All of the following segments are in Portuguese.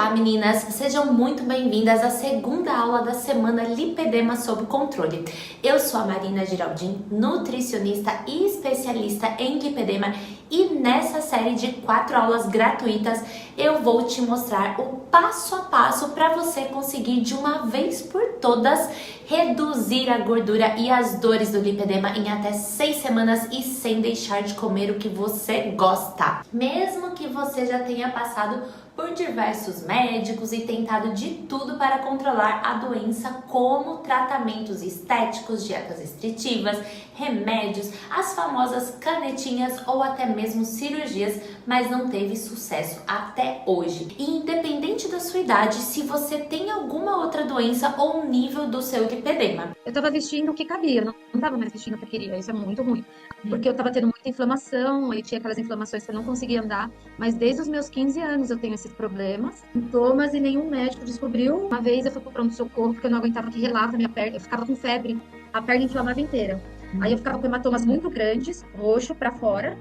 Olá meninas, sejam muito bem-vindas à segunda aula da semana Lipedema sob controle. Eu sou a Marina Giraldin, nutricionista e especialista em lipedema, e nessa série de 4 aulas gratuitas eu vou te mostrar o passo a passo para você conseguir de uma vez por todas reduzir a gordura e as dores do lipedema em até 6 semanas e sem deixar de comer o que você gosta. Mesmo que você já tenha passado por diversos médicos e tentado de tudo para controlar a doença, como tratamentos estéticos, dietas restritivas, remédios, as famosas canetinhas ou até mesmo cirurgias, mas não teve sucesso até hoje. E independente da sua idade, se você tem alguma outra doença ou nível do seu lipedema. Eu tava vestindo o que cabia, não tava mais vestindo o que eu queria, isso é muito ruim. Porque eu tava tendo muita inflamação, e tinha aquelas inflamações que eu não conseguia andar, mas desde os meus 15 anos eu tenho esses problemas, sintomas, e nenhum médico descobriu. Uma vez eu fui pro pronto-socorro porque eu não aguentava que relava a minha perna, eu ficava com febre, a perna inflamava inteira. Aí eu ficava com hematomas muito grandes, roxo pra fora,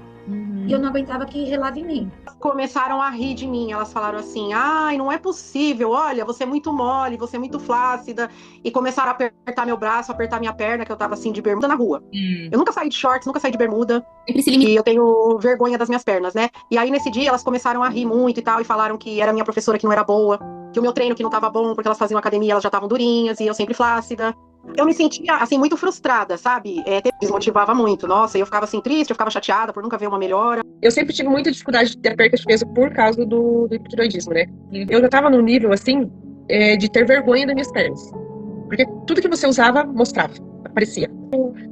e eu não aguentava que relava em mim. Começaram a rir de mim, elas falaram assim, ai, não é possível, olha, você é muito mole, você é muito flácida, e começaram a apertar meu braço, apertar minha perna, que eu tava assim de bermuda na rua. Eu nunca saí de shorts, nunca saí de bermuda, e eu tenho vergonha das minhas pernas, né? E aí nesse dia elas começaram a rir muito e tal, e falaram que era a minha professora que não era boa, que o meu treino que não tava bom, porque elas faziam academia, elas já estavam durinhas, e eu sempre flácida. Eu me sentia, assim, muito frustrada, sabe? Desmotivava muito. Nossa, eu ficava, assim, triste, eu ficava chateada por nunca ver uma melhora. Eu sempre tive muita dificuldade de ter perda de peso por causa do hipotireoidismo, né? Eu já tava num nível, assim, de ter vergonha das minhas pernas. Porque tudo que você usava, mostrava, aparecia.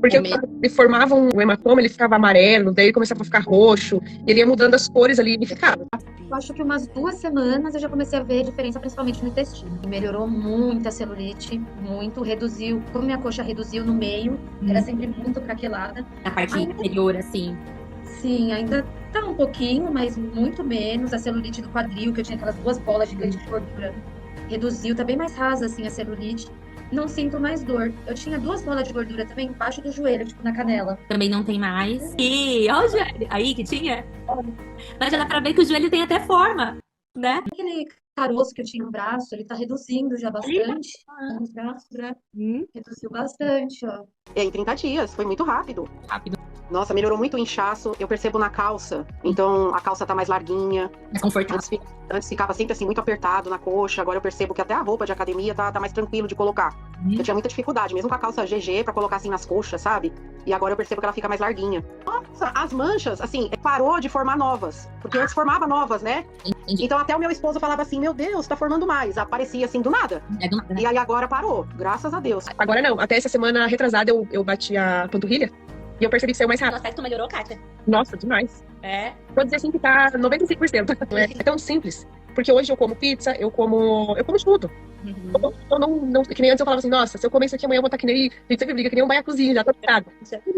Porque me formava um hematoma, ele ficava amarelo, daí começava a ficar roxo, ele ia mudando as cores ali e ficava. Eu acho que umas 2 semanas eu já comecei a ver diferença, principalmente no intestino. E melhorou muito a celulite, muito, reduziu, como minha coxa reduziu no meio, era sempre muito craquelada. Na parte inferior, assim. Sim, ainda tá um pouquinho, mas muito menos. A celulite do quadril, que eu tinha aquelas 2 bolas gigantes de gordura, reduziu, tá bem mais rasa, assim, a celulite. Não sinto mais dor. Eu tinha 2 bolas de gordura também embaixo do joelho, tipo na canela. Também não tem mais. E olha o joelho aí que tinha. Mas já dá pra ver que o joelho tem até forma, né? Aquele caroço que eu tinha no braço, ele tá reduzindo já bastante. Nos braços, né? Reduziu bastante, ó. Em 30 dias, foi muito rápido. Rápido, Nossa, melhorou muito o inchaço, eu percebo na calça. Então, a calça tá mais larguinha. mais confortável. Antes ficava sempre, assim, muito apertado na coxa. Agora eu percebo que até a roupa de academia tá mais tranquilo de colocar. Eu tinha muita dificuldade, mesmo com a calça GG, pra colocar, assim, nas coxas, sabe? E agora eu percebo que ela fica mais larguinha. Nossa, as manchas, assim, parou de formar novas. Porque antes formava novas, né? Entendi. Então até o meu esposo falava assim, meu Deus, tá formando mais. Aparecia, assim, do nada. É do nada, né? E aí agora parou, graças a Deus. Agora não, até essa semana retrasada eu bati a panturrilha e eu percebi que saiu mais O rápido. aspecto melhorou, Kátia. Nossa, demais. É. Vou dizer assim que tá 95%. É tão simples. Porque hoje eu como pizza, eu como de tudo. Eu não, que nem antes eu falava assim, nossa, se eu comer isso aqui amanhã eu vou estar que nem, a gente sempre briga, que nem um baiacuzinho, já tô inchada.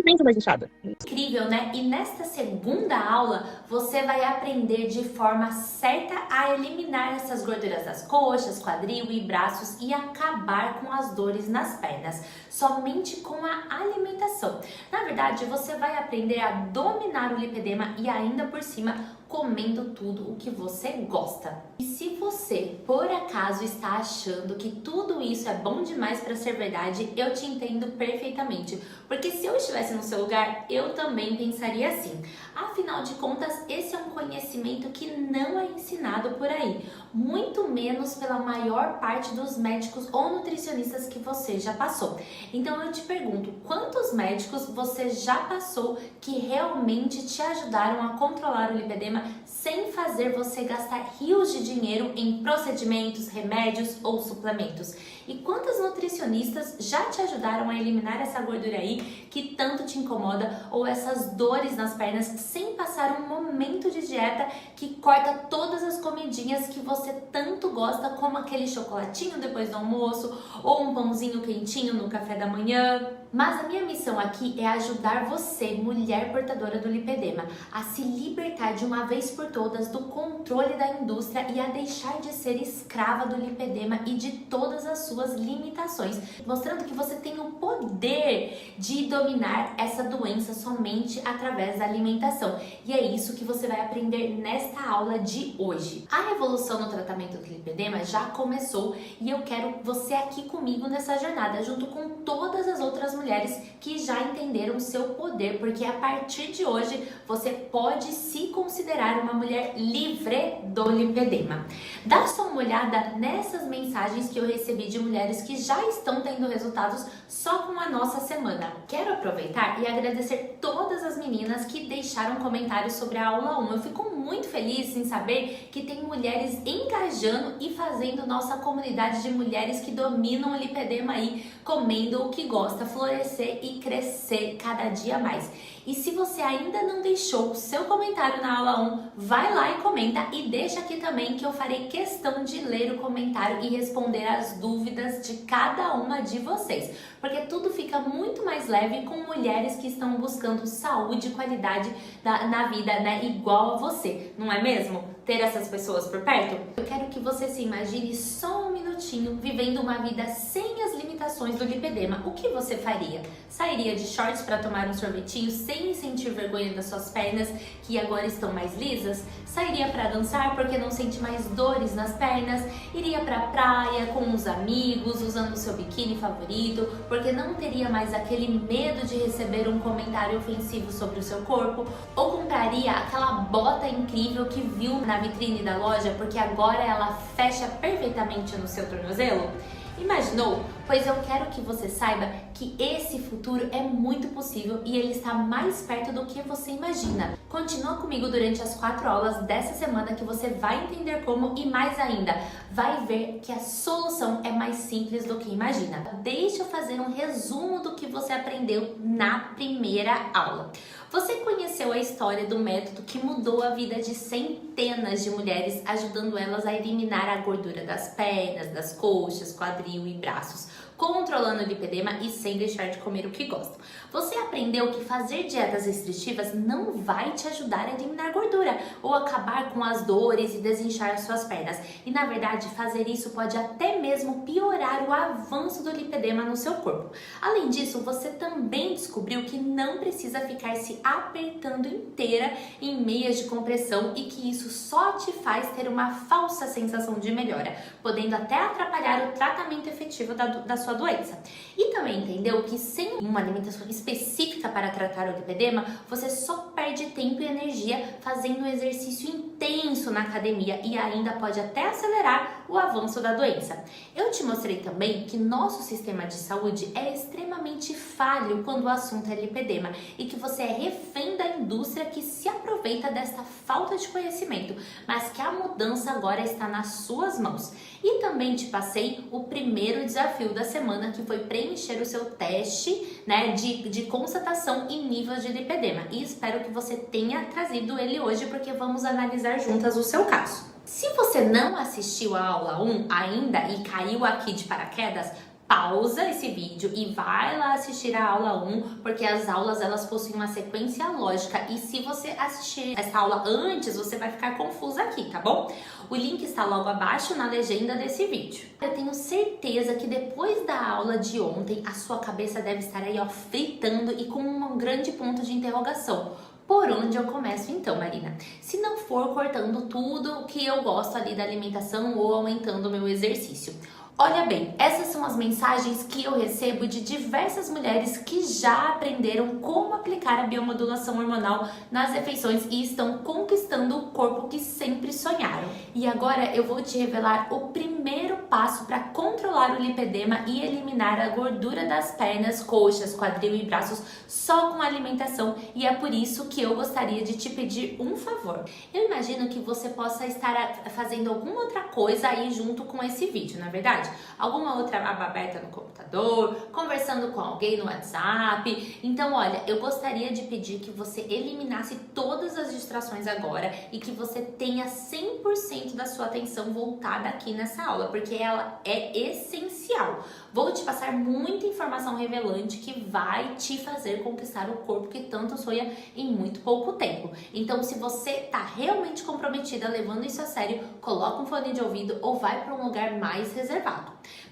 Nem tô mais inchada. Incrível, né? E nesta segunda aula, você vai aprender de forma certa a eliminar essas gorduras das coxas, quadril e braços e acabar com as dores nas pernas, somente com a alimentação. Na verdade, você vai aprender a dominar o lipedema e ainda por cima comendo tudo o que você gosta. E se você, por acaso, está achando que tudo isso é bom demais para ser verdade, eu te entendo perfeitamente. Porque se eu estivesse no seu lugar, eu também pensaria assim. Afinal de contas, esse é um conhecimento que não é ensinado por aí. Muito menos pela maior parte dos médicos ou nutricionistas que você já passou. Então eu te pergunto, quantos médicos você já passou que realmente te ajudaram a controlar o lipedema sem fazer você gastar rios de dinheiro em procedimentos, remédios ou suplementos? E quantas nutricionistas já te ajudaram a eliminar essa gordura aí que tanto te incomoda ou essas dores nas pernas sem passar um momento de dieta que corta todas as comidinhas que você tanto gosta, como aquele chocolatinho depois do almoço ou um pãozinho quentinho no café da manhã? Mas a minha missão aqui é ajudar você, mulher portadora do lipedema, a se libertar de uma vez por todas do controle da indústria e a deixar de ser escrava do lipedema e de todas as suas limitações, mostrando que você tem o poder de dominar essa doença somente através da alimentação. E é isso que você vai aprender nesta aula de hoje. A revolução no tratamento do lipedema já começou e eu quero você aqui comigo nessa jornada, junto com todas as outras mulheres que já entenderam o seu poder, porque a partir de hoje você pode se considerar uma mulher livre do lipedema. Dá só uma olhada nessas mensagens que eu recebi de mulheres que já estão tendo resultados só com a nossa semana. Quero aproveitar e agradecer todas as meninas que deixaram comentários sobre a aula 1. Eu fico muito feliz em saber que tem mulheres engajando e fazendo nossa comunidade de mulheres que dominam o lipedema aí, comendo o que gosta, florescer e crescer cada dia mais. E se você ainda não deixou o seu comentário na aula 1, vai lá e comenta e deixa aqui também que eu farei questão de ler o comentário e responder as dúvidas de cada uma de vocês. Porque tudo fica muito mais leve com mulheres que estão buscando saúde e qualidade na vida, né? Igual a você, não é mesmo? Ter essas pessoas por perto? Eu quero que você se imagine só um minutinho vivendo uma vida sem as limitações do lipedema. O que você faria? Sairia de shorts para tomar um sorvetinho sem sentir vergonha das suas pernas que agora estão mais lisas? Sairia para dançar porque não sente mais dores nas pernas? Iria para a praia com os amigos usando o seu biquíni favorito porque não teria mais aquele medo de receber um comentário ofensivo sobre o seu corpo? Ou compraria aquela bota incrível que viu na vitrine da loja porque agora ela fecha perfeitamente no seu tornozelo? Imaginou? Pois eu quero que você saiba que esse futuro é muito possível e ele está mais perto do que você imagina. Continua comigo durante as 4 aulas dessa semana que você vai entender como e mais ainda, vai ver que a solução é mais simples do que imagina. Deixa eu fazer um resumo do que você aprendeu na primeira aula. Você conheceu a história do método que mudou a vida de centenas de mulheres, ajudando elas a eliminar a gordura das pernas, das coxas, quadril e braços, controlando o lipedema e sem deixar de comer o que gosta. Você aprendeu que fazer dietas restritivas não vai te ajudar a eliminar gordura ou acabar com as dores e desinchar as suas pernas. E na verdade, fazer isso pode até mesmo piorar o avanço do lipedema no seu corpo. Além disso, você também descobriu que não precisa ficar se apertando inteira em meias de compressão e que isso só te faz ter uma falsa sensação de melhora, podendo até atrapalhar o tratamento efetivo da sua doença. E também entendeu que sem uma alimentação específica para tratar o lipedema, você só perde tempo e energia fazendo um exercício intenso na academia e ainda pode até acelerar o avanço da doença. Eu te mostrei também que nosso sistema de saúde é extremamente falho quando o assunto é lipedema e que você é refém da indústria que se aproveita desta falta de conhecimento, mas que a mudança agora está nas suas mãos. E também te passei o primeiro desafio da semana, que foi preencher o seu teste, né, de constatação e nível de lipedema. E espero que você tenha trazido ele hoje, porque vamos analisar juntas o seu caso. Se você não assistiu a aula 1 ainda e caiu aqui de paraquedas, pausa esse vídeo e vai lá assistir a aula 1, porque as aulas elas possuem uma sequência lógica e se você assistir essa aula antes, você vai ficar confusa aqui, tá bom? O link está logo abaixo na legenda desse vídeo. Eu tenho certeza que depois da aula de ontem, a sua cabeça deve estar aí, ó, fritando e com um grande ponto de interrogação. Por onde eu começo então, Marina? Se não for cortando tudo que eu gosto ali da alimentação ou aumentando o meu exercício. Olha bem, essas são as mensagens que eu recebo de diversas mulheres que já aprenderam como aplicar a biomodulação hormonal nas refeições e estão conquistando o corpo que sempre sonharam. E agora eu vou te revelar o primeiro passo para controlar o lipedema e eliminar a gordura das pernas, coxas, quadril e braços só com alimentação, e é por isso que eu gostaria de te pedir um favor. Eu imagino que você possa estar fazendo alguma outra coisa aí junto com esse vídeo, na verdade? Alguma outra aba aberta no computador, conversando com alguém no WhatsApp. Então, olha, eu gostaria de pedir que você eliminasse todas as distrações agora e que você tenha 100% da sua atenção voltada aqui nessa aula, porque ela é essencial. Vou te passar muita informação revelante que vai te fazer conquistar o corpo que tanto sonha em muito pouco tempo. Então, se você tá realmente comprometida levando isso a sério, coloca um fone de ouvido ou vai para um lugar mais reservado.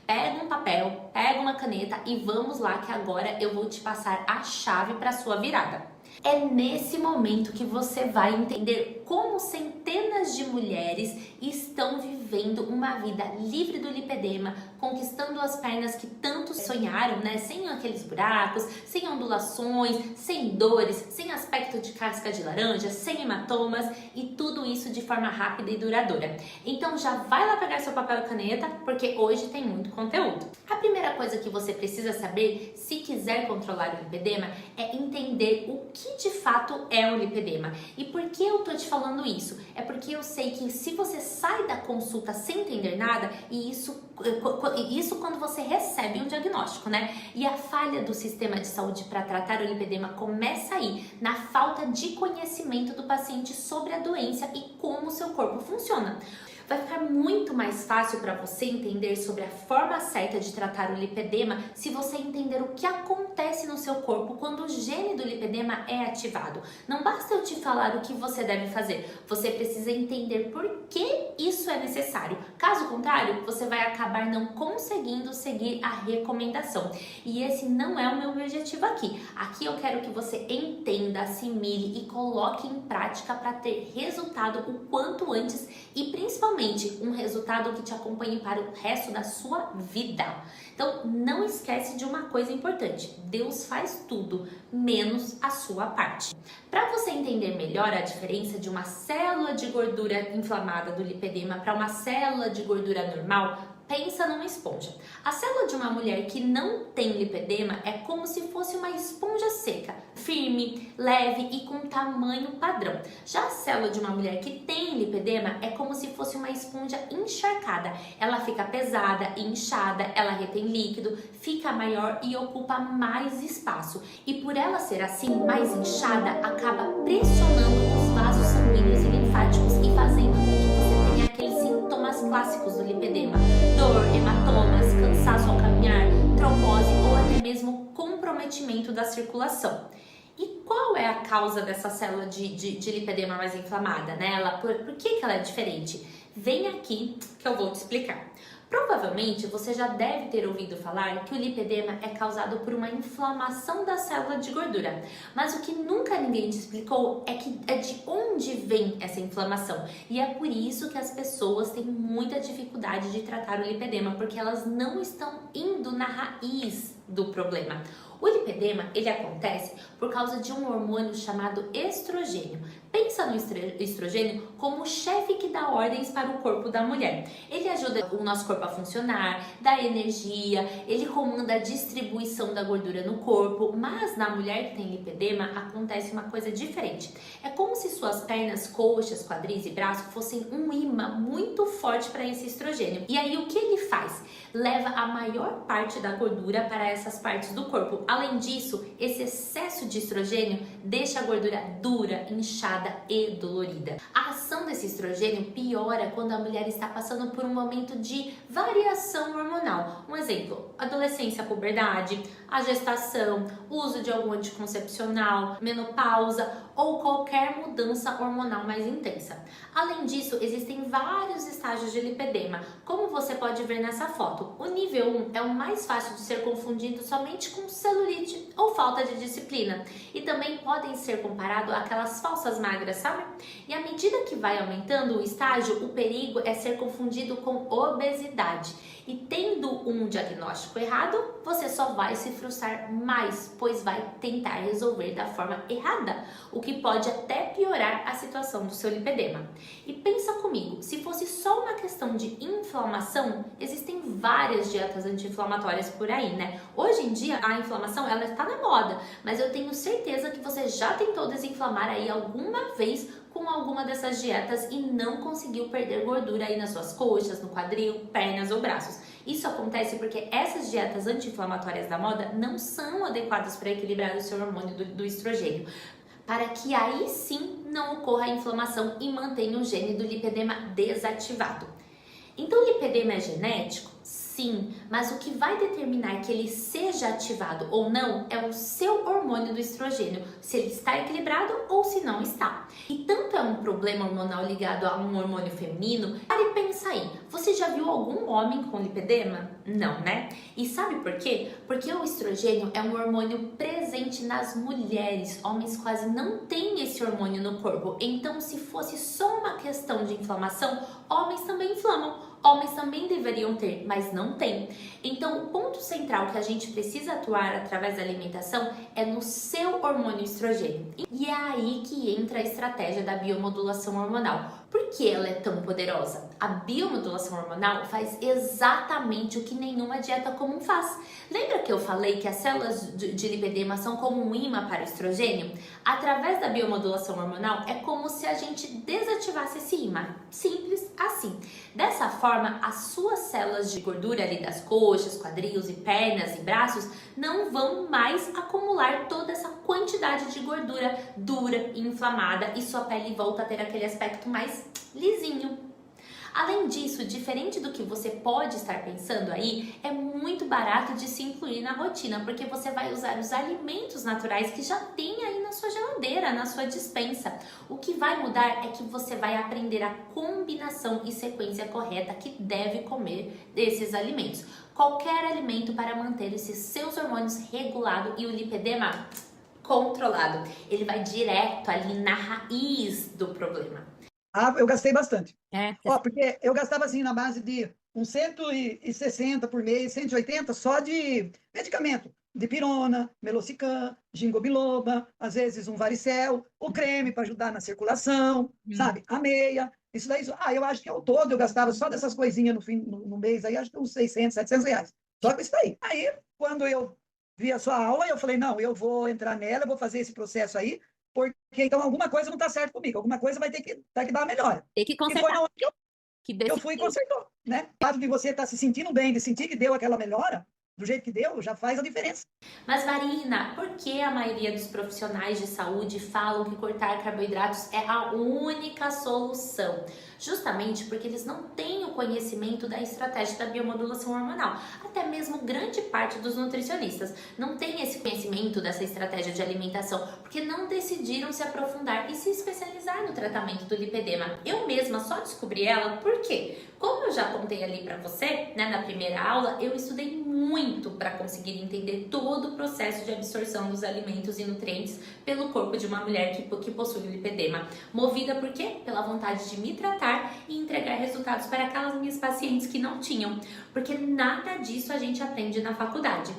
Pega um papel, pega uma caneta e vamos lá que agora eu vou te passar a chave para sua virada. É nesse momento que você vai entender como centenas de mulheres estão vivendo uma vida livre do lipedema, conquistando as pernas que tanto sonharam, né? Sem aqueles buracos, sem ondulações, sem dores, sem aspecto de casca de laranja, sem hematomas e tudo isso de forma rápida e duradoura. Então já vai lá pegar seu papel e caneta, porque hoje tem muito conteúdo. A primeira coisa que você precisa saber, se quiser controlar o lipedema, é entender o que de fato é o lipedema. E por que eu tô te falando isso? É porque eu sei que se você sai da consulta sem entender nada, e isso quando você recebe um diagnóstico, né? E a falha do sistema de saúde para tratar o lipedema começa aí, na falta de conhecimento do paciente sobre a doença e como o seu corpo funciona. Vai ficar muito mais fácil para você entender sobre a forma certa de tratar o lipedema se você entender o que acontece no seu corpo quando o gene do lipedema é ativado. Não basta eu te falar o que você deve fazer, você precisa entender por que isso é necessário. Caso contrário, você vai acabar não conseguindo seguir a recomendação. E esse não é o meu objetivo aqui. Aqui eu quero que você entenda, assimile e coloque em prática para ter resultado o quanto antes e principalmente um resultado que te acompanhe para o resto da sua vida. Então, não esquece de uma coisa importante: Deus faz tudo, menos a sua parte. Para você entender melhor a diferença de uma célula de gordura inflamada do lipedema para uma célula de gordura normal, pensa numa esponja. A célula de uma mulher que não tem lipedema é como se fosse uma esponja seca, firme, leve e com tamanho padrão. Já a célula de uma mulher que tem lipedema é como se fosse uma esponja encharcada. Ela fica pesada e inchada, ela retém líquido, fica maior e ocupa mais espaço. E por ela ser assim, mais inchada, acaba pressionando os vasos sanguíneos e linfáticos e fazendo com que você tenha aqueles sintomas clássicos do lipedema: dor, hematomas, cansaço ao caminhar, trombose ou até mesmo comprometimento da circulação. E qual é a causa dessa célula de lipedema mais inflamada, né? Por que ela é diferente? Vem aqui que eu vou te explicar. Provavelmente você já deve ter ouvido falar que o lipedema é causado por uma inflamação da célula de gordura. Mas o que nunca ninguém te explicou é de onde vem essa inflamação. E é por isso que as pessoas têm muita dificuldade de tratar o lipedema, porque elas não estão indo na raiz do problema. O lipedema, ele acontece por causa de um hormônio chamado estrogênio. Pensa no estrogênio como o chefe que dá ordens para o corpo da mulher. Ele ajuda o nosso corpo a funcionar, dá energia, ele comanda a distribuição da gordura no corpo, mas na mulher que tem lipedema acontece uma coisa diferente. É como se suas pernas, coxas, quadris e braços fossem um imã muito forte para esse estrogênio. E aí o que ele faz? Leva a maior parte da gordura para essas partes do corpo. Além disso, esse excesso de estrogênio deixa a gordura dura, inchada e dolorida. A ação desse estrogênio piora quando a mulher está passando por um momento de variação hormonal. Um exemplo: adolescência, puberdade, a gestação, uso de algum anticoncepcional, menopausa ou qualquer mudança hormonal mais intensa. Além disso, existem vários estágios de lipedema, como você pode ver nessa foto. O nível 1 é o mais fácil de ser confundido somente com celulite ou falta de disciplina, e também podem ser comparados àquelas falsas magras, sabe? E à medida que vai aumentando o estágio, o perigo é ser confundido com obesidade. E tendo um diagnóstico errado, você só vai se frustrar mais, pois vai tentar resolver da forma errada, o que pode até piorar a situação do seu lipedema. E pensa comigo, se fosse só uma questão de inflamação, existem várias dietas anti-inflamatórias por aí, né? Hoje em dia, a inflamação, ela está na moda, mas eu tenho certeza que você já tentou desinflamar aí alguma vez com alguma dessas dietas e não conseguiu perder gordura aí nas suas coxas, no quadril, pernas ou braços. Isso acontece porque essas dietas anti-inflamatórias da moda não são adequadas para equilibrar o seu hormônio do estrogênio, para que aí sim não ocorra a inflamação e mantenha o gene do lipedema desativado. Então, o lipedema é genético? Sim, mas o que vai determinar que ele seja ativado ou não é o seu hormônio do estrogênio, se ele está equilibrado ou se não está. E tanto é um problema hormonal ligado a um hormônio feminino, pare e pensa aí, você já viu algum homem com lipedema? Não, né? E sabe por quê? Porque o estrogênio é um hormônio presente nas mulheres, homens quase não têm esse hormônio no corpo, então se fosse só uma questão de inflamação, homens também inflamam. Homens também deveriam ter, mas não tem. Então, o ponto central que a gente precisa atuar através da alimentação é no seu hormônio estrogênio. E é aí que entra a estratégia da biomodulação hormonal. Por que ela é tão poderosa? A biomodulação hormonal faz exatamente o que nenhuma dieta comum faz. Lembra que eu falei que as células de lipedema são como um imã para o estrogênio? Através da biomodulação hormonal é como se a gente desativasse esse imã. Simples assim. Dessa forma, as suas células de gordura ali das coxas, quadris e pernas e braços não vão mais acumular toda essa quantidade de gordura dura e inflamada e sua pele volta a ter aquele aspecto mais lisinho. Além disso, diferente do que você pode estar pensando aí, é muito barato de se incluir na rotina, porque você vai usar os alimentos naturais que já tem aí na sua geladeira, na sua despensa. O que vai mudar é que você vai aprender a combinação e sequência correta que deve comer desses alimentos. Qualquer alimento para manter esses seus hormônios regulados e o lipedema controlado. Ele vai direto ali na raiz do problema. Ah, eu gastei bastante. É, Porque eu gastava assim na base de uns 160 por mês, 180 só de medicamento. Dipirona, Meloxicam, Ginkgo biloba, às vezes um varicel, o creme para ajudar na circulação, sabe? A meia. Isso daí, eu acho que ao todo eu gastava só dessas coisinhas no mês, aí acho que uns 600, 700 reais. Só com isso daí. Aí, quando eu vi a sua aula, eu falei, não, eu vou entrar nela, eu vou fazer esse processo aí, porque então alguma coisa não está certo comigo, alguma coisa vai ter que dar uma melhora. tem que E foi consertar. onde eu fui e consertou, né? O fato de você estar se sentindo bem, de sentir que deu aquela melhora, do jeito que deu, já faz a diferença. Mas Marina, por que a maioria dos profissionais de saúde falam que cortar carboidratos é a única solução? Justamente porque eles não têm o conhecimento da estratégia da biomodulação hormonal. Até mesmo grande parte dos nutricionistas não tem esse conhecimento dessa estratégia de alimentação, porque não decidiram se aprofundar e se especializar no tratamento do lipedema. Eu mesma só descobri ela porque, como eu já contei ali pra você, né, na primeira aula, eu estudei muito para conseguir entender todo o processo de absorção dos alimentos e nutrientes pelo corpo de uma mulher que possui lipedema. Movida por quê? Pela vontade de me tratar e entregar resultados para aquelas minhas pacientes que não tinham, porque nada disso a gente aprende na faculdade.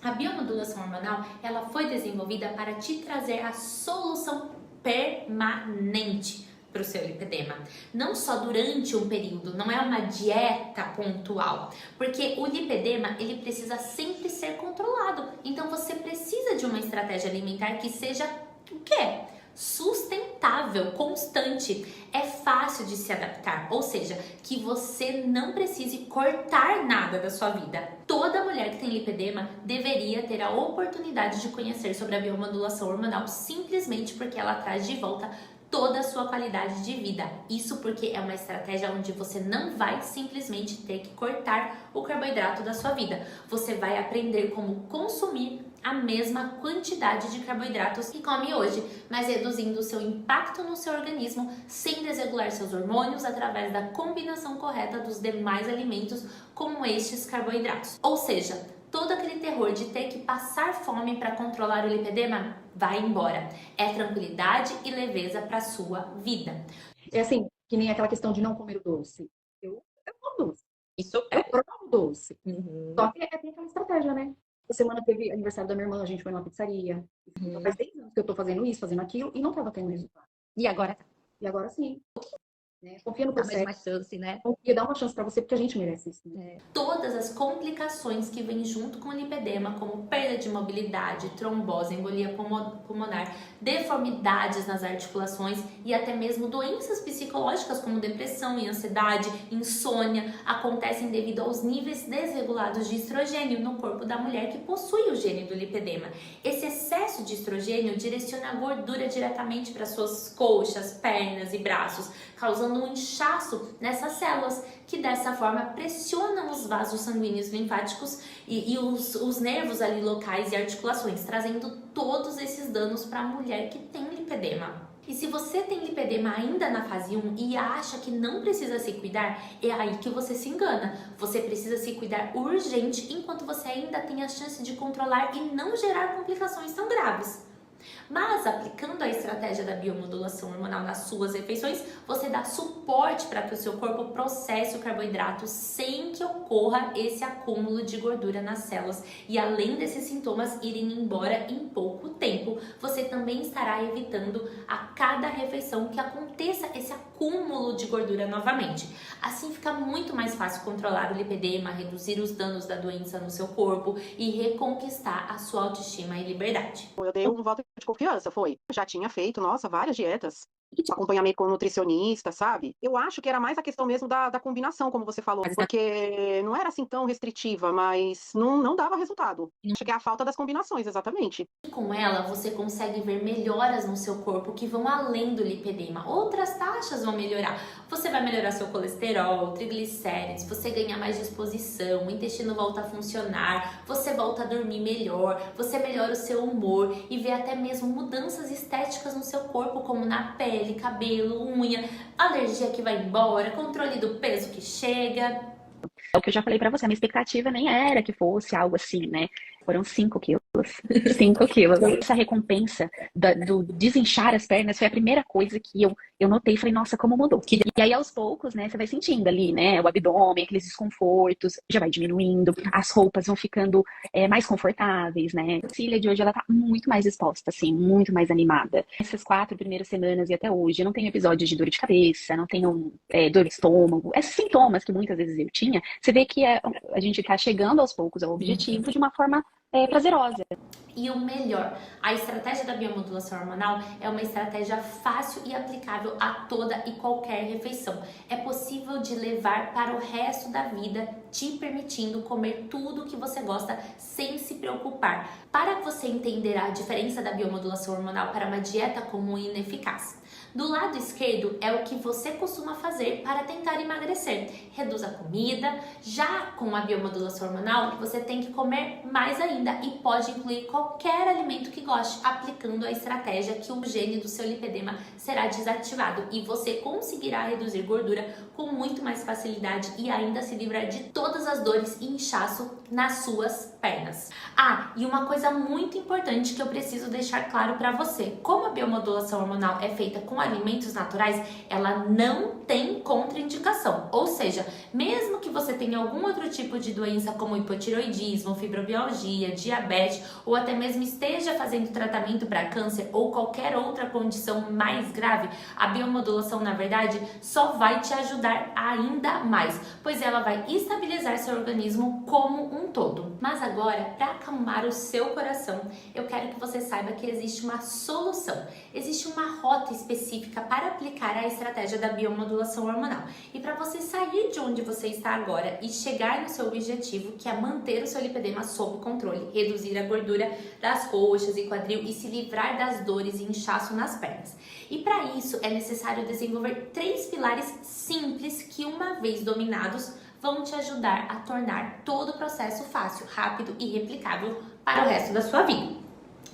A biomodulação hormonal, ela foi desenvolvida para te trazer a solução permanente para o seu lipedema, não só durante um período, não é uma dieta pontual, porque o lipedema ele precisa sempre ser controlado, então você precisa de uma estratégia alimentar que seja o quê? Sustentável, constante, é fácil de se adaptar, ou seja, que você não precise cortar nada da sua vida. Toda mulher que tem lipedema deveria ter a oportunidade de conhecer sobre a biomodulação hormonal simplesmente porque ela traz de volta toda a sua qualidade de vida. Isso porque é uma estratégia onde você não vai simplesmente ter que cortar o carboidrato da sua vida. Você vai aprender como consumir a mesma quantidade de carboidratos que come hoje, mas reduzindo o seu impacto no seu organismo sem desregular seus hormônios através da combinação correta dos demais alimentos como estes carboidratos. Ou seja, todo aquele terror de ter que passar fome para controlar o lipedema vai embora. É tranquilidade e leveza para sua vida. É assim, que nem aquela questão de não comer o doce. Eu como doce. Isso Eu provo doce. Uhum. Só que tem aquela estratégia, né? Essa semana teve aniversário da minha irmã, a gente foi numa pizzaria. Então faz 10 anos que eu tô fazendo isso, fazendo aquilo, e não tava tendo resultado. E agora? E agora sim. Né? Confia no Dá mais processo. uma chance, né? Confia, dá uma chance pra você, porque a gente merece isso. Né? Todas as complicações que vêm junto com o lipedema, como perda de mobilidade, trombose, embolia pulmonar, deformidades nas articulações e até mesmo doenças psicológicas como depressão e ansiedade, insônia, acontecem devido aos níveis desregulados de estrogênio no corpo da mulher que possui o gene do lipedema. Esse excesso de estrogênio direciona a gordura diretamente para suas coxas, pernas e braços, causando causando um inchaço nessas células, que dessa forma pressionam os vasos sanguíneos linfáticos e os nervos ali locais e articulações, trazendo todos esses danos para a mulher que tem lipedema. E se você tem lipedema ainda na fase 1 e acha que não precisa se cuidar, é aí que você se engana. Você precisa se cuidar urgente enquanto você ainda tem a chance de controlar e não gerar complicações tão graves. Mas aplicando a estratégia da biomodulação hormonal nas suas refeições, você dá suporte para que o seu corpo processe o carboidrato sem que ocorra esse acúmulo de gordura nas células. E além desses sintomas irem embora em pouco tempo, você também estará evitando a cada refeição que aconteça esse acúmulo de gordura novamente. Assim fica muito mais fácil controlar o lipedema, reduzir os danos da doença no seu corpo e reconquistar a sua autoestima e liberdade. Eu dei um voto de confiança, foi. Já tinha feito, nossa, várias dietas. Acompanhamento com nutricionista, sabe? Eu acho que era mais a questão mesmo da combinação, como você falou, porque não era assim tão restritiva, mas não dava resultado. Acho que é a falta das combinações, exatamente. E com ela, você consegue ver melhoras no seu corpo que vão além do lipedema. Outras taxas vão melhorar. Você vai melhorar seu colesterol, triglicérides, você ganha mais disposição, o intestino volta a funcionar, você volta a dormir melhor, você melhora o seu humor e vê até mesmo mudanças estéticas no seu corpo, como na pele, cabelo, unha, alergia que vai embora, controle do peso que chega. É o que eu já falei pra você, a minha expectativa nem era que fosse algo assim, né? Foram 5 quilos. 5 quilos. Essa recompensa do desinchar as pernas foi a primeira coisa que eu notei. Falei, nossa, como mudou. E aí, aos poucos, né, você vai sentindo ali, né, o abdômen, aqueles desconfortos, já vai diminuindo, as roupas vão ficando mais confortáveis, né. A Cília de hoje, ela tá muito mais exposta, assim, muito mais animada. Essas 4 primeiras semanas e até hoje, eu não tenho episódios de dor de cabeça, não tenho dor de estômago. Esses sintomas que muitas vezes eu tinha, você vê que a gente tá chegando aos poucos ao objetivo de uma forma prazerosa. E o melhor, a estratégia da biomodulação hormonal é uma estratégia fácil e aplicável a toda e qualquer refeição. É possível de levar para o resto da vida, te permitindo comer tudo o que você gosta sem se preocupar. Para você entender a diferença da biomodulação hormonal para uma dieta comum e ineficaz. Do lado esquerdo é o que você costuma fazer para tentar emagrecer. Reduz a comida. Já com a biomodulação hormonal, você tem que comer mais ainda e pode incluir qualquer alimento que goste, aplicando a estratégia que o gene do seu lipedema será desativado e você conseguirá reduzir gordura com muito mais facilidade e ainda se livrar de todas as dores e inchaço nas suas pernas. Ah, e uma coisa muito importante que eu preciso deixar claro para você. Como a biomodulação hormonal é feita com alimentos naturais, ela não tem contraindicação. Ou seja, mesmo que você tenha algum outro tipo de doença como hipotiroidismo, fibromialgia, diabetes ou até mesmo esteja fazendo tratamento para câncer ou qualquer outra condição mais grave, a biomodulação, na verdade, só vai te ajudar ainda mais, pois ela vai estabilizar seu organismo como um todo. Mas agora, para acalmar o seu coração, eu quero que você saiba que existe uma solução. Existe uma rota específica para aplicar a estratégia da biomodulação hormonal. E para você sair de onde você está agora e chegar no seu objetivo, que é manter o seu lipedema sob controle, reduzir a gordura das coxas e quadril e se livrar das dores e inchaço nas pernas. E para isso é necessário desenvolver 3 pilares simples que, uma vez dominados, vão te ajudar a tornar todo o processo fácil, rápido e replicável para o resto da sua vida.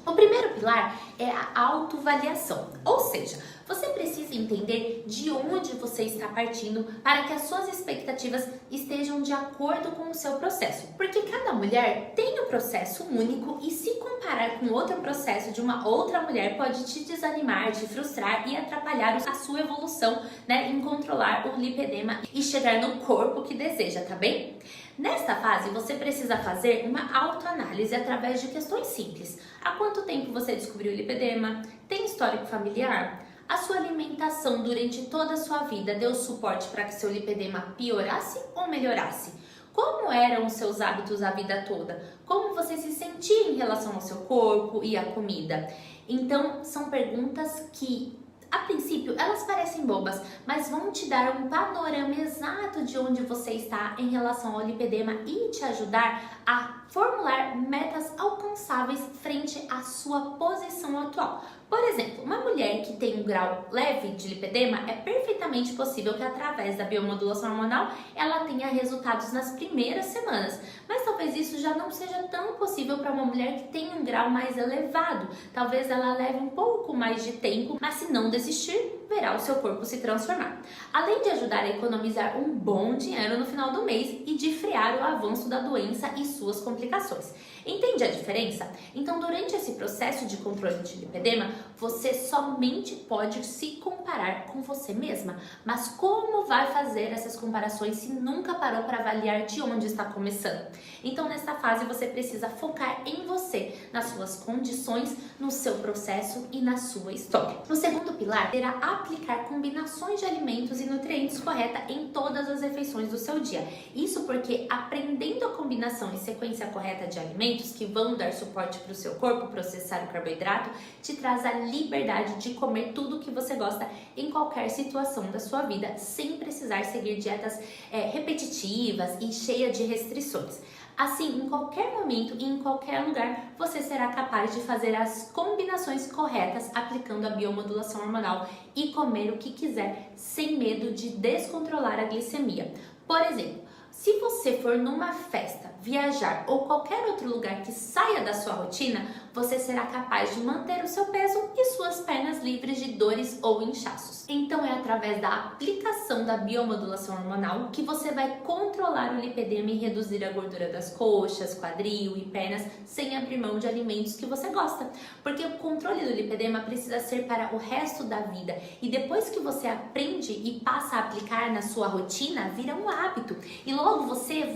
O primeiro pilar é a autoavaliação, ou seja, você precisa entender de onde você está partindo para que as suas expectativas estejam de acordo com o seu processo. Porque cada mulher tem um processo único e se comparar com outro processo de uma outra mulher pode te desanimar, te frustrar e atrapalhar a sua evolução, né, em controlar o lipedema e chegar no corpo que deseja, tá bem? Nesta fase, você precisa fazer uma autoanálise através de questões simples. Há quanto tempo você descobriu o lipedema? Tem histórico familiar? A sua alimentação durante toda a sua vida deu suporte para que seu lipedema piorasse ou melhorasse? Como eram os seus hábitos a vida toda? Como você se sentia em relação ao seu corpo e à comida? Então, são perguntas que, a princípio, elas parecem bobas, mas vão te dar um panorama exato de onde você está em relação ao lipedema e te ajudar a formular metas alcançáveis frente à sua posição atual. Por exemplo, uma mulher que tem um grau leve de lipedema, é perfeitamente possível que através da biomodulação hormonal ela tenha resultados nas primeiras semanas. Mas talvez isso já não seja tão possível para uma mulher que tem um grau mais elevado. Talvez ela leve um pouco mais de tempo, mas se não desistir, verá o seu corpo se transformar. Além de ajudar a economizar um bom dinheiro no final do mês e de frear o avanço da doença e suas complicações. Entende a diferença? Então, durante esse processo de controle de lipedema, você somente pode se comparar com você mesma. Mas como vai fazer essas comparações se nunca parou para avaliar de onde está começando? Então, nesta fase, você precisa focar em você, nas suas condições, no seu processo e na sua história. No segundo pilar, terá aplicar combinações de alimentos e nutrientes correta em todas as refeições do seu dia. Isso porque aprendendo a combinação e sequência correta de alimentos que vão dar suporte para o seu corpo processar o carboidrato, te traz a liberdade de comer tudo o que você gosta em qualquer situação da sua vida, sem precisar seguir dietas repetitivas e cheias de restrições. Assim, em qualquer momento e em qualquer lugar, você será capaz de fazer as combinações corretas aplicando a biomodulação hormonal e comer o que quiser, sem medo de descontrolar a glicemia. Por exemplo, se você for numa festa, viajar ou qualquer outro lugar que saia da sua rotina, você será capaz de manter o seu peso e suas pernas livres de dores ou inchaços. Então é através da aplicação da biomodulação hormonal que você vai controlar o lipedema e reduzir a gordura das coxas, quadril e pernas sem abrir mão de alimentos que você gosta. Porque o controle do lipedema precisa ser para o resto da vida e depois que você aprende e passa a aplicar na sua rotina, vira um hábito. E logo você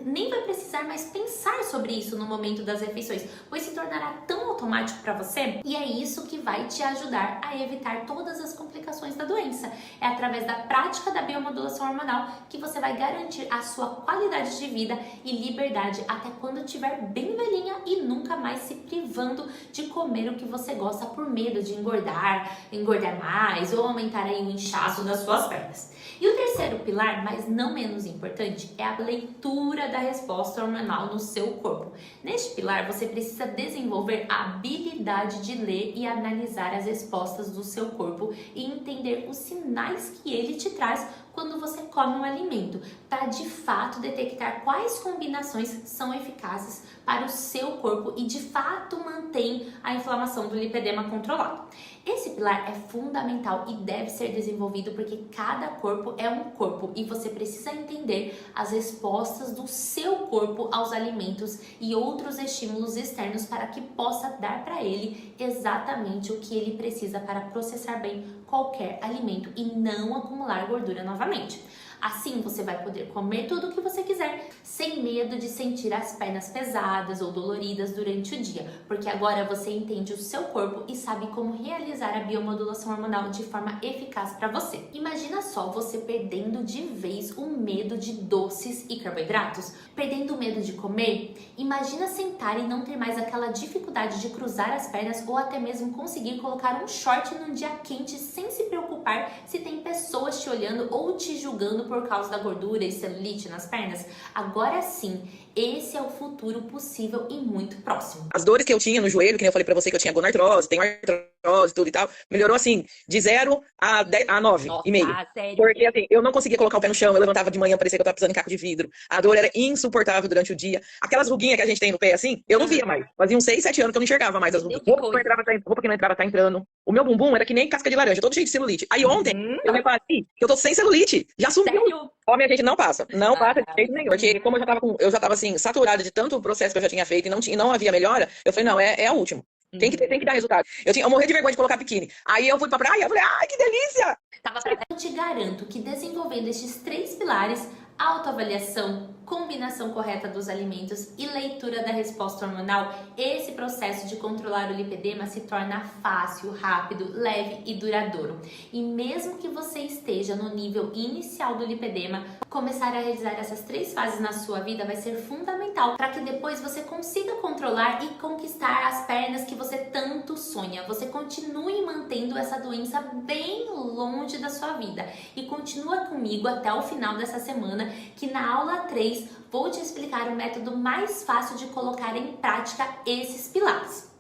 nem vai precisar mais pensar sobre isso no momento das refeições, pois se tornará tão automático para você e é isso que vai te ajudar a evitar todas as complicações da doença. É através da prática da biomodulação hormonal que você vai garantir a sua qualidade de vida e liberdade até quando estiver bem velhinha e nunca mais se privando de comer o que você gosta por medo de engordar mais ou aumentar aí o inchaço das suas pernas. E o terceiro pilar, mas não menos importante, é a leitura da resposta hormonal no seu corpo. Neste pilar, você precisa desenvolver a habilidade de ler e analisar as respostas do seu corpo e entender os sinais que ele te traz quando você come um alimento, para de fato detectar quais combinações são eficazes para o seu corpo e de fato mantém a inflamação do lipedema controlado. Esse pilar é fundamental e deve ser desenvolvido porque cada corpo é um corpo e você precisa entender as respostas do seu corpo aos alimentos e outros estímulos externos para que possa dar para ele exatamente o que ele precisa para processar bem qualquer alimento e não acumular gordura novamente. Assim, você vai poder comer tudo o que você quiser, sem medo de sentir as pernas pesadas ou doloridas durante o dia, porque agora você entende o seu corpo e sabe como realizar a biomodulação hormonal de forma eficaz para você. Imagina só você perdendo de vez o medo de doces e carboidratos, perdendo o medo de comer. Imagina sentar e não ter mais aquela dificuldade de cruzar as pernas ou até mesmo conseguir colocar um short num dia quente sem se preocupar se tem pessoas te olhando ou te julgando por causa da gordura e celulite nas pernas. Agora sim, esse é o futuro possível e muito próximo. As dores que eu tinha no joelho, que nem eu falei pra você que eu tinha gonartrose, tenho artrose, tudo e tal, melhorou assim, de 0 a 9,5. Sério? Porque assim, eu não conseguia colocar o pé no chão, eu levantava de manhã, parecia que eu tava pisando em caco de vidro. A dor era insuportável durante o dia. Aquelas ruguinhas que a gente tem no pé assim, eu não via mais. Fazia uns 6, 7 anos que eu não enxergava mais as ruguinhas. Roupa que não entrava tá entrando. O meu bumbum era que nem casca de laranja, todo cheio de celulite. Aí ontem, eu reparei que eu tô sem celulite. Já subiu. Sério? Ó, minha gente, não passa. Não passa de jeito nenhum. Porque como eu já tava assim, saturada de tanto processo que eu já tinha feito e não havia melhora, eu falei, não, é a última. Tem que dar resultado. Eu morri de vergonha de colocar biquíni. Aí eu fui pra praia, eu falei, ai, que delícia! Eu te garanto que desenvolvendo estes 3 pilares, autoavaliação, combinação correta dos alimentos e leitura da resposta hormonal, esse processo de controlar o lipedema se torna fácil, rápido, leve e duradouro. E mesmo que você esteja no nível inicial do lipedema, começar a realizar essas 3 fases na sua vida vai ser fundamental para que depois você consiga controlar e conquistar as pernas que você tanto sonha. Você continue mantendo essa doença bem longe da sua vida. E continua comigo até o final dessa semana, que na aula 3 vou te explicar o método mais fácil de colocar em prática esses pilares.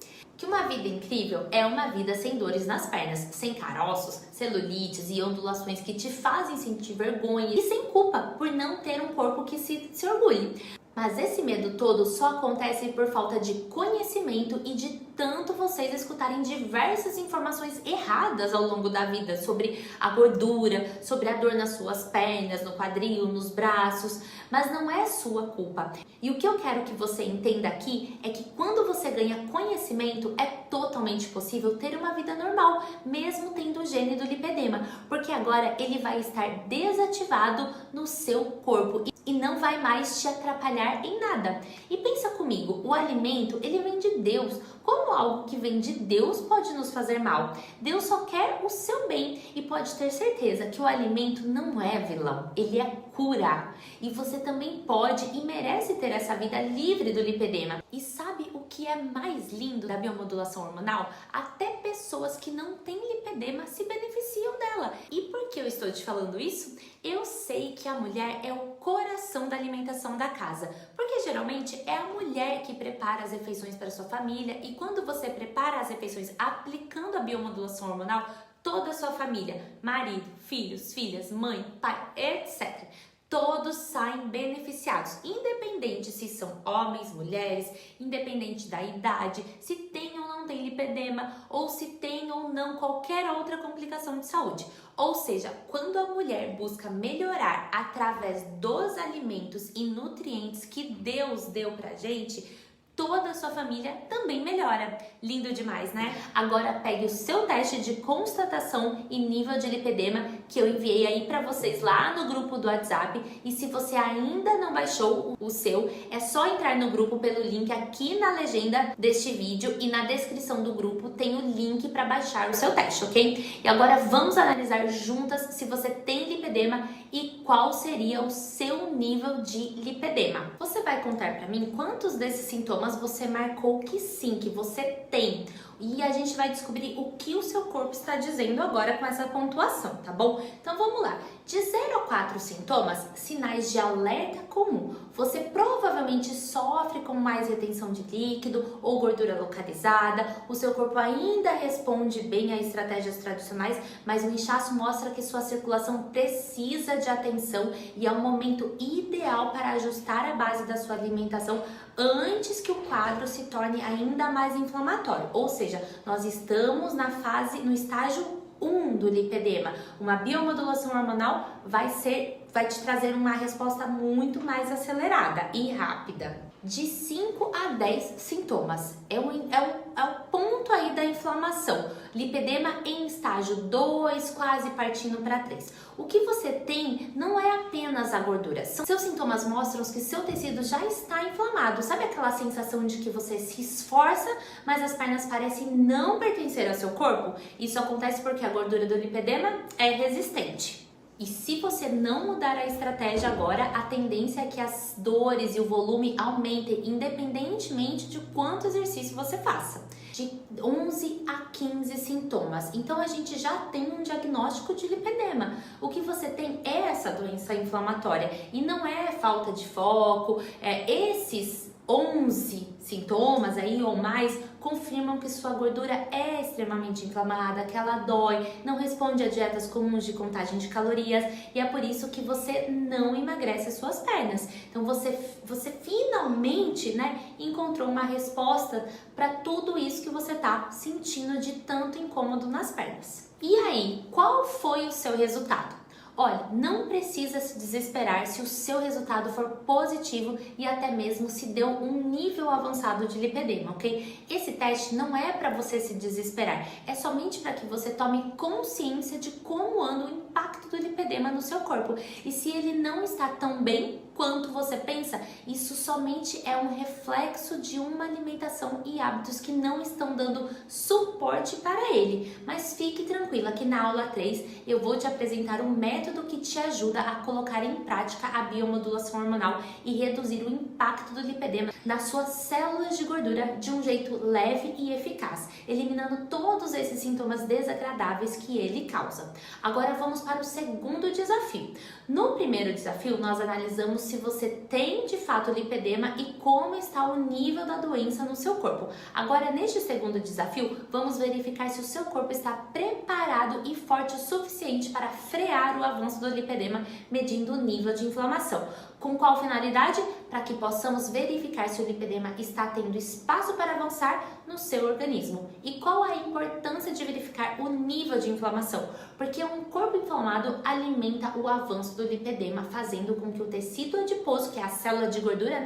que uma vida incrível é uma vida sem dores nas pernas, sem caroços, celulites e ondulações que te fazem sentir vergonha e sem culpa por não ter um corpo que se orgulhe. Mas esse medo todo só acontece por falta de conhecimento e de tanto vocês escutarem diversas informações erradas ao longo da vida sobre a gordura, sobre a dor nas suas pernas, no quadril, nos braços, mas não é sua culpa. E o que eu quero que você entenda aqui é que quando você ganha conhecimento, é totalmente possível ter uma vida normal, mesmo tendo o gene do lipedema, porque agora ele vai estar desativado no seu corpo e não vai mais te atrapalhar em nada. E pensa comigo, o alimento, ele vem de Deus. Como algo que vem de Deus pode nos fazer mal? Deus só quer o seu bem e pode ter certeza que o alimento não é vilão, ele é cura. E você também pode e merece ter essa vida livre do lipedema. E sabe o que é mais lindo da biomodulação hormonal? Até pessoas que não têm lipedema se beneficiam dela. E por que eu estou te falando isso? Eu sei que a mulher é o coração da alimentação da casa, porque geralmente é a mulher que prepara as refeições para sua família e quando você prepara as refeições aplicando a biomodulação hormonal, toda a sua família, marido, filhos, filhas, mãe, pai, etc., todos saem beneficiados, independente se são homens, mulheres, independente da idade, se tem ou não tem lipedema, ou se tem ou não qualquer outra complicação de saúde. Ou seja, quando a mulher busca melhorar através dos alimentos e nutrientes que Deus deu pra gente, toda a sua família também melhora. Lindo demais, né? Agora pegue o seu teste de constatação e nível de lipedema que eu enviei aí pra vocês lá no grupo do WhatsApp. E se você ainda não baixou o seu, é só entrar no grupo pelo link aqui na legenda deste vídeo e na descrição do grupo tem o link para baixar o seu teste, ok? E agora vamos analisar juntas se você tem lipedema e qual seria o seu nível de lipedema. Você vai contar pra mim quantos desses sintomas você marcou que sim, que você tem. E a gente vai descobrir o que o seu corpo está dizendo agora com essa pontuação, tá bom? Então vamos lá. De 0 a 4 sintomas, sinais de alerta comum. Você provavelmente sofre com mais retenção de líquido ou gordura localizada. O seu corpo ainda responde bem a estratégias tradicionais, mas o inchaço mostra que sua circulação precisa de atenção e é o momento ideal para ajustar a base da sua alimentação antes que o quadro se torne ainda mais inflamatório. Ou seja, nós estamos no estágio 1 do lipedema. Uma biomodulação hormonal vai te trazer uma resposta muito mais acelerada e rápida. De 5 a 10 sintomas. É o ponto aí da inflamação. Lipedema em estágio 2, quase partindo para 3. O que você tem não é apenas a gordura. Seus sintomas mostram que seu tecido já está inflamado. Sabe aquela sensação de que você se esforça, mas as pernas parecem não pertencer ao seu corpo? Isso acontece porque a gordura do lipedema é resistente. E se você não mudar a estratégia agora, a tendência é que as dores e o volume aumentem, independentemente de quanto exercício você faça. De 11 a 15 sintomas. Então a gente já tem um diagnóstico de lipedema. O que você tem é essa doença inflamatória e não é falta de foco. Esses 11 sintomas aí ou mais confirmam que sua gordura é extremamente inflamada, que ela dói, não responde a dietas comuns de contagem de calorias e é por isso que você não emagrece as suas pernas. Então você finalmente, encontrou uma resposta para tudo isso que você tá sentindo de tanto incômodo nas pernas. E aí, qual foi o seu resultado? Olha, não precisa se desesperar se o seu resultado for positivo e até mesmo se deu um nível avançado de lipedema, ok? Esse teste não é para você se desesperar, é somente para que você tome consciência de como anda o impacto do lipedema no seu corpo. E se ele não está tão bem quanto você pensa, isso somente é um reflexo de uma alimentação e hábitos que não estão dando suporte para ele. Mas fique tranquila que na aula 3 eu vou te apresentar um método que te ajuda a colocar em prática a biomodulação hormonal e reduzir o impacto do lipedema nas suas células de gordura de um jeito leve e eficaz, eliminando todos esses sintomas desagradáveis que ele causa. Agora vamos para o segundo desafio. No primeiro desafio, nós analisamos se você tem de fato fato o lipedema e como está o nível da doença no seu corpo. Agora, neste segundo desafio, vamos verificar se o seu corpo está preparado e forte o suficiente para frear o avanço do lipedema, medindo o nível de inflamação. Com qual finalidade? Para que possamos verificar se o lipedema está tendo espaço para avançar no seu organismo. E qual a importância de verificar o nível de inflamação? Porque um corpo inflamado alimenta o avanço do lipedema, fazendo com que o tecido adiposo, que é a célula de gordura,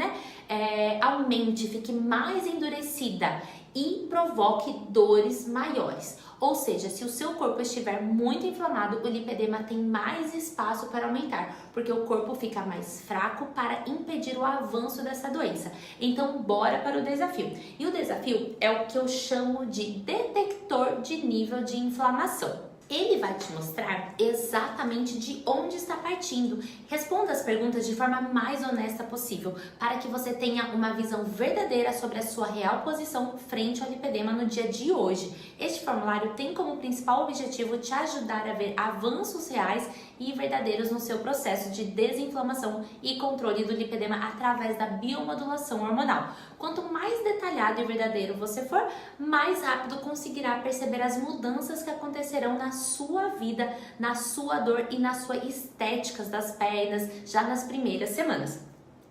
aumente, fique mais endurecida e provoque dores maiores. Ou seja, se o seu corpo estiver muito inflamado, o lipedema tem mais espaço para aumentar, porque o corpo fica mais fraco para impedir o avanço dessa doença. Então, bora para o desafio. E o desafio é o que eu chamo de detector de nível de inflamação. Ele vai te mostrar exatamente de onde está partindo. Responda as perguntas de forma mais honesta possível, para que você tenha uma visão verdadeira sobre a sua real posição frente ao lipedema no dia de hoje. Este formulário tem como principal objetivo te ajudar a ver avanços reais e verdadeiros no seu processo de desinflamação e controle do lipedema através da biomodulação hormonal. Quanto mais detalhado e verdadeiro você for, mais rápido conseguirá perceber as mudanças que acontecerão na sua vida, na sua dor e nas suas estéticas das pernas já nas primeiras semanas.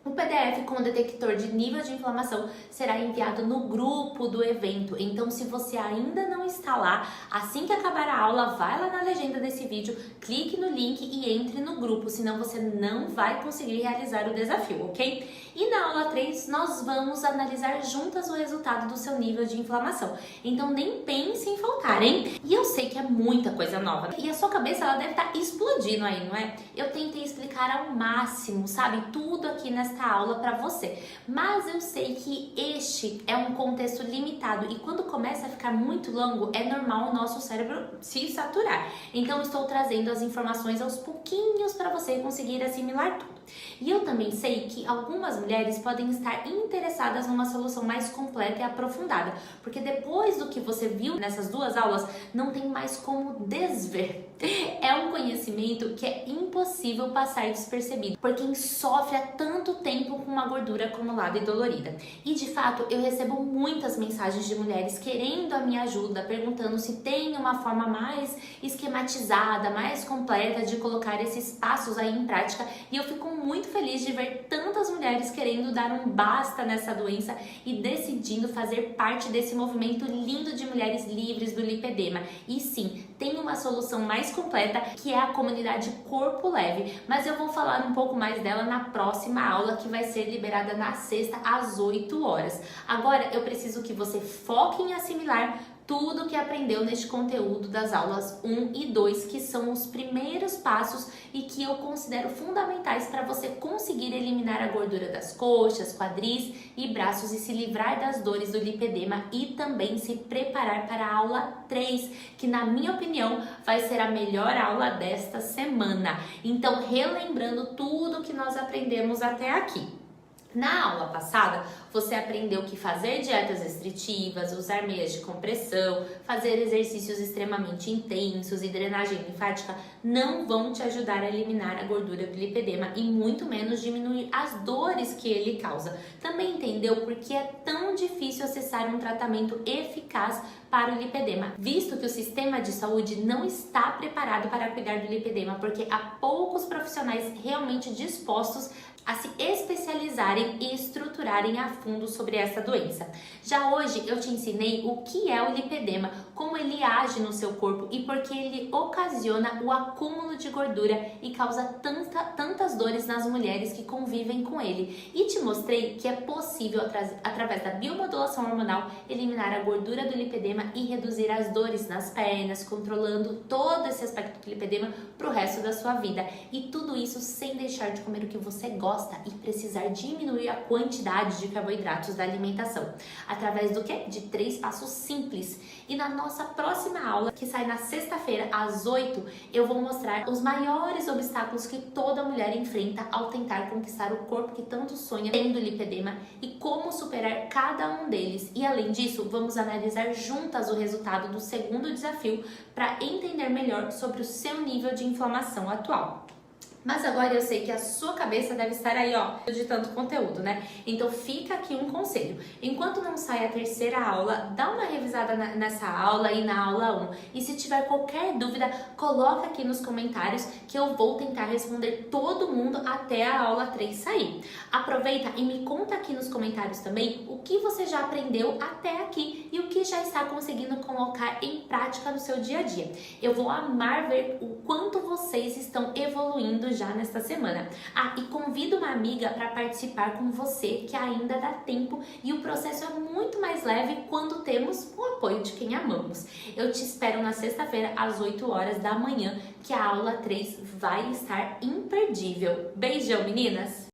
O PDF com o detector de nível de inflamação será enviado no grupo do evento, então se você ainda não está lá, assim que acabar a aula, vai lá na legenda desse vídeo, clique no link e entre no grupo, senão você não vai conseguir realizar o desafio, ok? E na aula 3, nós vamos analisar juntas o resultado do seu nível de inflamação, então nem pense em faltar, hein? E eu sei que é muita coisa nova, e a sua cabeça ela deve estar explodindo aí, não é? Eu tentei explicar ao máximo, sabe, tudo aqui nesta aula para você, mas eu sei que este é um contexto limitado e quando começa a ficar muito longo é normal o nosso cérebro se saturar, então estou trazendo as informações aos pouquinhos para você conseguir assimilar tudo. E eu também sei que algumas mulheres podem estar interessadas numa solução mais completa e aprofundada, porque depois do que você viu nessas duas aulas, não tem mais como desver. É um conhecimento que é impossível passar despercebido por quem sofre há tanto tempo com uma gordura acumulada e dolorida. E de fato, eu recebo muitas mensagens de mulheres querendo a minha ajuda, perguntando se tem uma forma mais esquematizada, mais completa de colocar esses passos aí em prática, e eu fico muito feliz de ver tantas mulheres querendo dar um basta nessa doença e decidindo fazer parte desse movimento lindo de mulheres livres do lipedema. E sim, tem uma solução mais completa, que é a comunidade Corpo Leve, mas eu vou falar um pouco mais dela na próxima aula, que vai ser liberada na sexta às 8 horas. Agora eu preciso que você foque em assimilar tudo que aprendeu neste conteúdo das aulas 1 e 2, que são os primeiros passos e que eu considero fundamentais para você conseguir eliminar a gordura das coxas, quadris e braços e se livrar das dores do lipedema e também se preparar para a aula 3, que na minha opinião vai ser a melhor aula desta semana. Então, relembrando tudo que nós aprendemos até aqui. Na aula passada, você aprendeu que fazer dietas restritivas, usar meias de compressão, fazer exercícios extremamente intensos e drenagem linfática não vão te ajudar a eliminar a gordura do lipedema e muito menos diminuir as dores que ele causa. Também entendeu por que é tão difícil acessar um tratamento eficaz para o lipedema, visto que o sistema de saúde não está preparado para cuidar do lipedema, porque há poucos profissionais realmente dispostos a se especializarem e estruturarem a fundo sobre essa doença. Já hoje eu te ensinei o que é o lipedema, como ele age no seu corpo e por que ele ocasiona o acúmulo de gordura e causa tantas dores nas mulheres que convivem com ele. E te mostrei que é possível, através da biomodulação hormonal, eliminar a gordura do lipedema e reduzir as dores nas pernas, controlando todo esse aspecto do lipedema para o resto da sua vida. E tudo isso sem deixar de comer o que você gosta e precisar diminuir a quantidade de carboidratos da alimentação. Através do quê? De 3 passos simples. E na nossa próxima aula, que sai na sexta-feira às 8, eu vou mostrar os maiores obstáculos que toda mulher enfrenta ao tentar conquistar o corpo que tanto sonha tendo lipedema e como superar cada um deles. E além disso, vamos analisar juntas o resultado do segundo desafio para entender melhor sobre o seu nível de inflamação atual. Mas agora eu sei que a sua cabeça deve estar aí, ó, de tanto conteúdo, né? Então fica aqui um conselho. Enquanto não sai a terceira aula, dá uma revisada nessa aula e na aula 1. E se tiver qualquer dúvida, coloca aqui nos comentários que eu vou tentar responder todo mundo até a aula 3 sair. Aproveita e me conta aqui nos comentários também o que você já aprendeu até aqui e o que já está conseguindo colocar em prática no seu dia a dia. Eu vou amar ver o quanto vocês estão evoluindo já nesta semana. E convido uma amiga para participar com você, que ainda dá tempo e o processo é muito mais leve quando temos o apoio de quem amamos. Eu te espero na sexta-feira às 8 horas da manhã, que a aula 3 vai estar imperdível. Beijão, meninas!